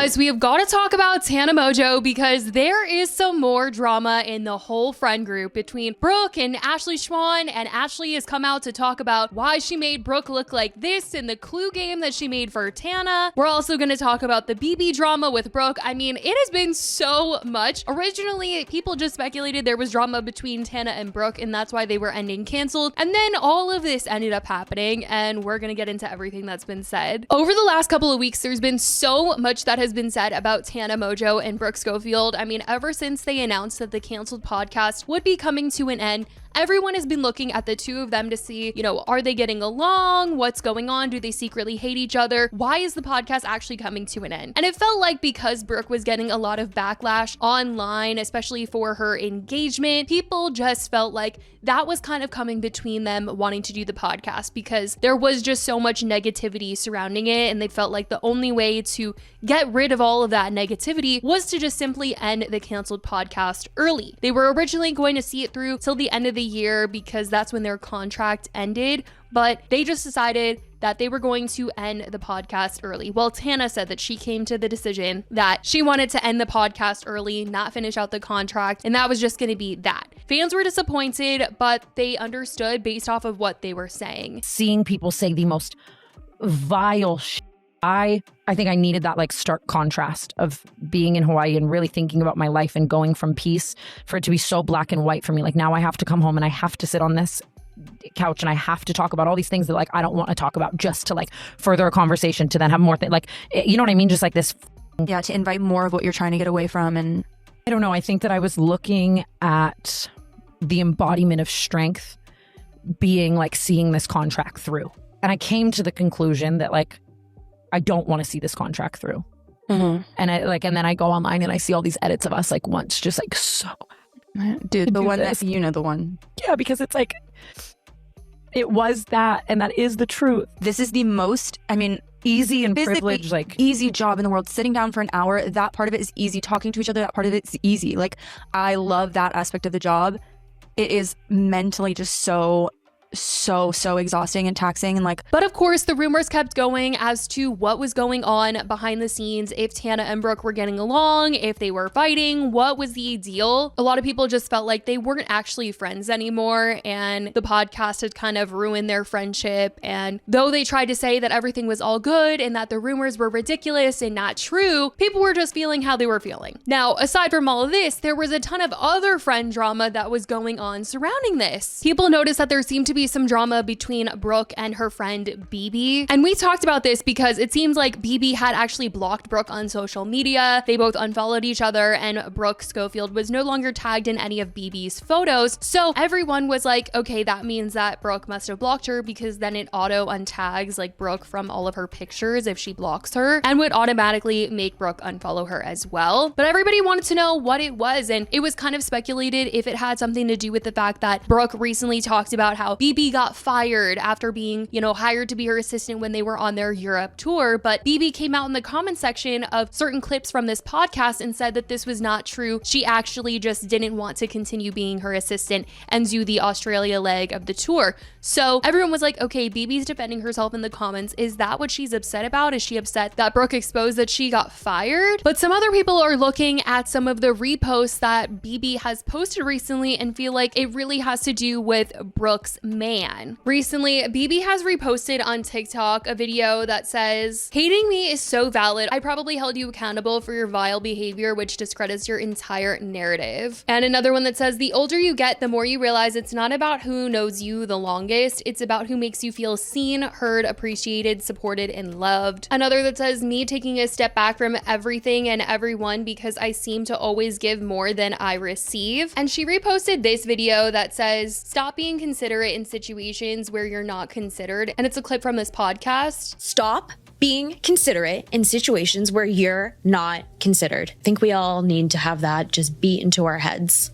Guys, we have got to talk about Tana Mongeau because there is some more drama in the whole friend group between Brooke and Ashley Schwan, and Ashley has come out to talk about why she made Brooke look like this in the clue game that she made for Tana. We're also going to talk about the BB drama with Brooke. I mean, it has been so much. Originally, people just speculated there was drama between Tana and Brooke, and that's why they were ending canceled. And then all of this ended up happening, and we're going to get into everything that's been said. Over the last couple of weeks, there's been so much that has been said about Tana Mongeau and Brooke Schofield. I mean, ever since they announced that the canceled podcast would be coming to an end, everyone has been looking at the two of them to see, you know, are they getting along? What's going on? Do they secretly hate each other? Why is the podcast actually coming to an end? And it felt like because Brooke was getting a lot of backlash online, especially for her engagement, people just felt like that was kind of coming between them wanting to do the podcast because there was just so much negativity surrounding it, and they felt like the only way to get rid of all of that negativity was to just simply end the canceled podcast early. They were originally going to see it through till the end of the year because that's when their contract ended, but they just decided that they were going to end the podcast early. Well, Tana said that she came to the decision that she wanted to end the podcast early, not finish out the contract, and that was just going to be that. Fans were disappointed, but they understood based off of what they were saying. Seeing people say the most vile shit, I think I needed that like stark contrast of being in Hawaii and really thinking about my life and going from peace for it to be so black and white for me. Like now I have to come home and I have to sit on this couch and I have to talk about all these things that like I don't want to talk about just to like further a conversation to then have more like, you know what I mean? Just like this. Yeah, to invite more of what you're trying to get away from. And I don't know. I think that I was looking at the embodiment of strength being like seeing this contract through. And I came to the conclusion that like, I don't want to see this contract through. Mm-hmm. And and then I go online and I see all these edits of us like once just like so. Dude, the one that, you know, the one. Yeah, because it's like, it was that, and that is the truth. This is the most, I mean, easy and privileged, like easy job in the world. Sitting down for an hour, that part of it is easy. Talking to each other, that part of it is easy. Like, I love that aspect of the job. It is mentally just so exhausting and taxing and like. But of course, the rumors kept going as to what was going on behind the scenes, if Tana and Brooke were getting along, if they were fighting, what was the deal. A lot of people just felt like they weren't actually friends anymore, and the podcast had kind of ruined their friendship. And though they tried to say that everything was all good and that the rumors were ridiculous and not true, people were just feeling how they were feeling. Now, aside from all of this, there was a ton of other friend drama that was going on surrounding this. People noticed that there seemed to be some drama between Brooke and her friend BB. And we talked about this because it seems like BB had actually blocked Brooke on social media. They both unfollowed each other, and Brooke Schofield was no longer tagged in any of BB's photos. So everyone was like, okay, that means that Brooke must have blocked her, because then it auto untags like Brooke from all of her pictures if she blocks her, and would automatically make Brooke unfollow her as well. But everybody wanted to know what it was, and it was kind of speculated if it had something to do with the fact that Brooke recently talked about how BB got fired after being, you know, hired to be her assistant when they were on their Europe tour. But BB came out in the comment section of certain clips from this podcast and said that this was not true. She actually just didn't want to continue being her assistant and do the Australia leg of the tour. So everyone was like, okay, BB's defending herself in the comments. Is that what she's upset about? Is she upset that Brooke exposed that she got fired? But some other people are looking at some of the reposts that BB has posted recently and feel like it really has to do with Brooke's man. Recently, BB has reposted on TikTok a video that says, "Hating me is so valid. I probably held you accountable for your vile behavior, which discredits your entire narrative." And another one that says, "The older you get, the more you realize it's not about who knows you the longest. It's about who makes you feel seen, heard, appreciated, supported, and loved." Another that says, "Me taking a step back from everything and everyone because I seem to always give more than I receive." And she reposted this video that says, "Stop being considerate in situations where you're not considered." And it's a clip from this podcast. Stop being considerate in situations where you're not considered. I think we all need to have that just beat into our heads.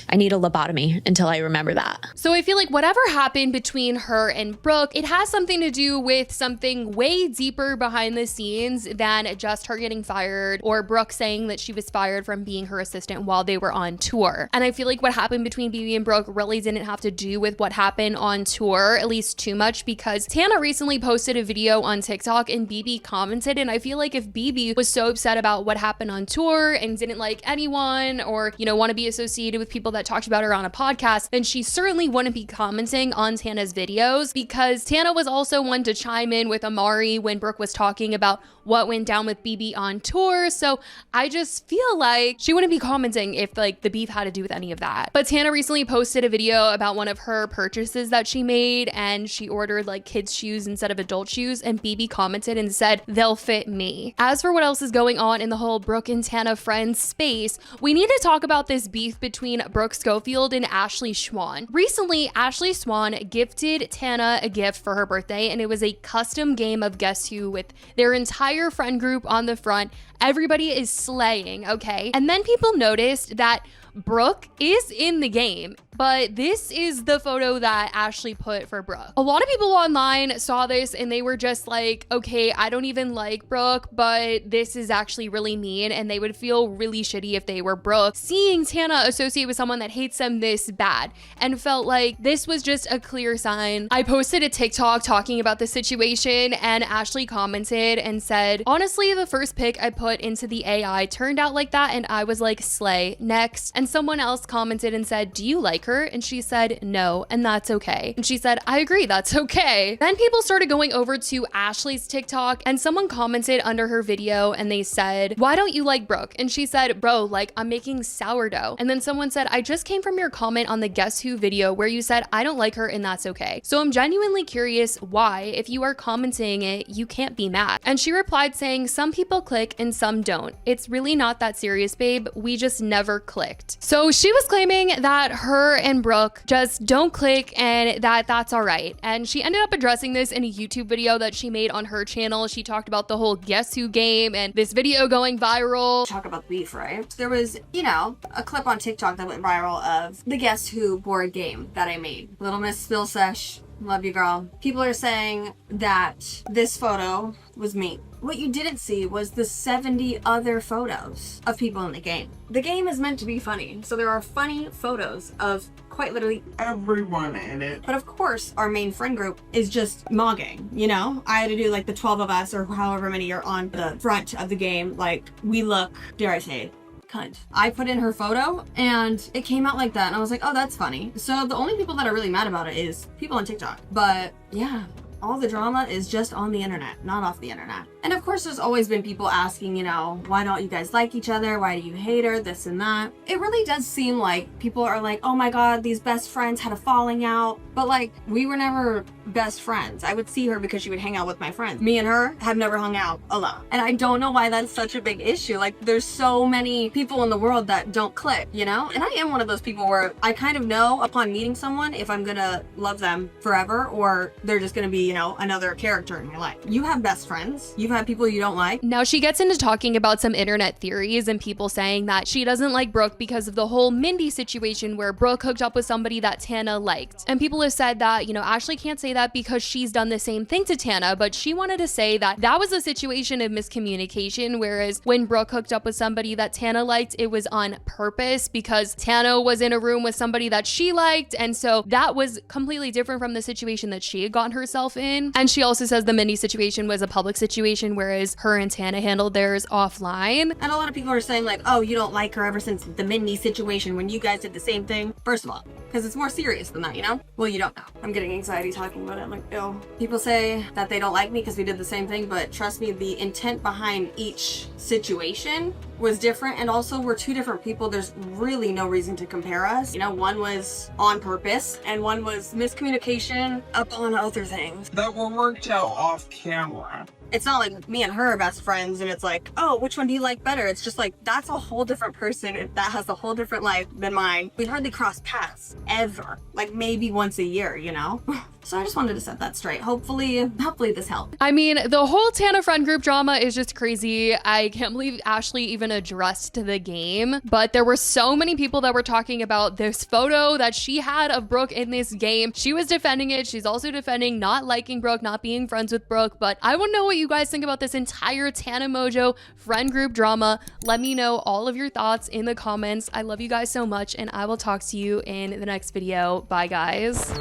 I need a lobotomy until I remember that. So I feel like whatever happened between her and Brooke, it has something to do with something way deeper behind the scenes than just her getting fired or Brooke saying that she was fired from being her assistant while they were on tour. And I feel like what happened between BB and Brooke really didn't have to do with what happened on tour, at least too much, because Tana recently posted a video on TikTok and BB commented, and I feel like if BB was so upset about what happened on tour and didn't like anyone or, you know, want to be associated with people that talked about her on a podcast, then she certainly wouldn't be commenting on Tana's videos, because Tana was also one to chime in with Amari when Brooke was talking about what went down with BB on tour. So I just feel like she wouldn't be commenting if like the beef had to do with any of that. But Tana recently posted a video about one of her purchases that she made, and she ordered like kids shoes instead of adult shoes, and BB commented and said, "They'll fit me." As for what else is going on in the whole Brooke and Tana friends space, we need to talk about this beef between Brooke Schofield and Ashley Schwan. Recently, Ashley Schwan gifted Tana a gift for her birthday, and it was a custom game of Guess Who with their entire friend group on the front. Everybody is slaying, okay? And then people noticed that Brooke is in the game, but this is the photo that Ashley put for Brooke. A lot of people online saw this and they were just like, okay, I don't even like Brooke, but this is actually really mean, and they would feel really shitty if they were Brooke, seeing Tana associate with someone that hates them this bad, and felt like this was just a clear sign. I posted a TikTok talking about the situation, and Ashley commented and said, honestly, the first pic I put into the AI turned out like that, and I was like, slay, next. And someone else commented and said, do you like her? And she said, no, and that's okay. And she said, I agree, that's okay. Then people started going over to Ashley's TikTok, and someone commented under her video and they said, why don't you like Brooke? And she said, bro, like I'm making sourdough. And then someone said, I just came from your comment on the Guess Who video where you said, I don't like her and that's okay. So I'm genuinely curious why, if you are commenting it, you can't be mad. And she replied saying, some people click and some don't. It's really not that serious, babe. We just never clicked. So she was claiming that her and Brooke just don't click and that that's all right. And she ended up addressing this in a YouTube video that she made on her channel. She talked about the whole Guess Who game and this video going viral. Talk about beef, right? There was, you know, a clip on TikTok that went viral of the Guess Who board game that I made. Little Miss Spillsesh, love you, girl. People are saying that this photo was me. What you didn't see was the 70 other photos of people in the game. The game is meant to be funny, so there are funny photos of quite literally everyone in it. But of course, our main friend group is just mogging, you know? I had to do like the 12 of us or however many are on the front of the game. Like, we look, dare I say it, cunt. I put in her photo and it came out like that, and I was like, oh, that's funny. So the only people that are really mad about it is people on TikTok. But yeah, all the drama is just on the internet, not off the internet. And of course, there's always been people asking, you know, why don't you guys like each other? Why do you hate her? This and that. It really does seem like people are like, oh my God, these best friends had a falling out. But like, we were never best friends. I would see her because she would hang out with my friends. Me and her have never hung out alone. And I don't know why that's such a big issue. Like, there's so many people in the world that don't click, you know? And I am one of those people where I kind of know upon meeting someone if I'm gonna love them forever or they're just gonna be, you know, another character in my life. You have best friends. You've had people you don't like. Now she gets into talking about some internet theories and people saying that she doesn't like Brooke because of the whole Mindy situation where Brooke hooked up with somebody that Tana liked. And people have said that, you know, Ashley can't say that because she's done the same thing to Tana, but she wanted to say that that was a situation of miscommunication, whereas when Brooke hooked up with somebody that Tana liked, it was on purpose because Tana was in a room with somebody that she liked, and so that was completely different from the situation that she had gotten herself in. And she also says the Mindy situation was a public situation, whereas her and Tana handled theirs offline. And a lot of people are saying like, oh, you don't like her ever since the Mindy situation when you guys did the same thing. First of all, because it's more serious than that, you know? Well, you don't know. I'm getting anxiety talking about it. I'm like, ew. People say that they don't like me because we did the same thing, but trust me, the intent behind each situation was different, and also we're two different people. There's really no reason to compare us. You know, one was on purpose and one was miscommunication upon other things that were worked out off camera. It's not like me and her are best friends and it's like, oh, which one do you like better? It's just like, that's a whole different person that has a whole different life than mine. We hardly cross paths ever, like maybe once a year, you know? So I just wanted to set that straight. Hopefully this helped. I mean, the whole Tana friend group drama is just crazy. I can't believe Ashley even addressed the game, but there were so many people that were talking about this photo that she had of Brooke in this game. She was defending it. She's also defending not liking Brooke, not being friends with Brooke, but I want to know what you guys think about this entire Tana Mongeau friend group drama. Let me know all of your thoughts in the comments. I love you guys so much, and I will talk to you in the next video. Bye, guys.